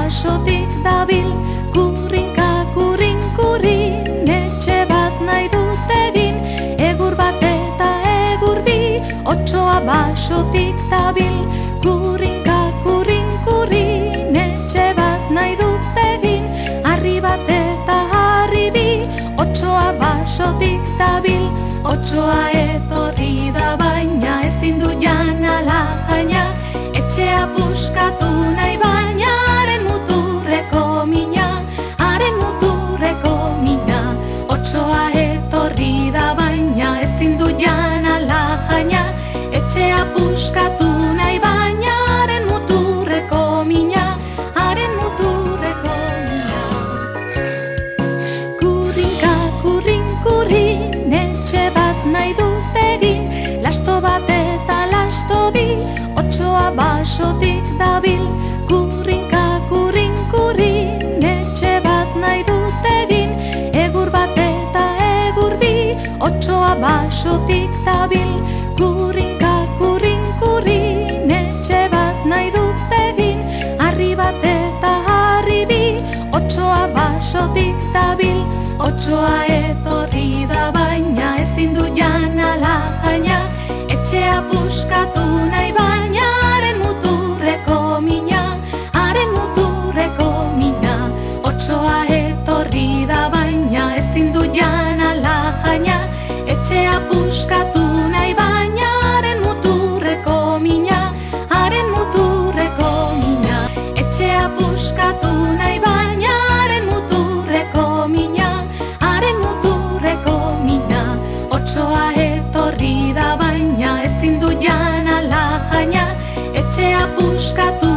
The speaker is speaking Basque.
basotik dabil, kurrinka, kurrin, kurrin, etxe bat nahi dut egin, egur bat eta egur bi, otsoa basotik dabil, kurrinka, kurrin, kurrin, etxe bat nahi dut egin, harri bat eta harri bi, otsoa basotik dabil, otsoa etorri da baina ezin du janala jaina, etxea puskatu nahi baina, haren muturreko mina, haren muturreko mina, otsoa etorri da baina ezin du janala jaina, etxea puskatu nahi baina, haren muturreko mina, haren muturreko mina. Kurrinka, kurrin, kurrin, etxe bat nahi dut egin, lasto bat eta lasto bi, otsoa basotik dabil, kurrinka, kurrin, kurrin, etxe bat nahi dut egin, egur bat eta egur bi, otsoa basotik dabil, kurrinka, kurrin, kurrin, etxe bat nahi dut egin, harri bat eta harri bi, otsoa basotik dabil, otsoa etorri da baina ezin du janala jaina, etxea puskatu nahi baina, haren muturreko mina, haren muturreko mina, otsoa etorri da baina ezin du janala jaina, etxea puskatu nahi baina, haren muturreko mina, haren muturreko mina, etxea puskatu nahi baina, haren muturreko mina, haren muturreko mina, otsoa etorri da baina ezin du janala jaina, etxea puskatu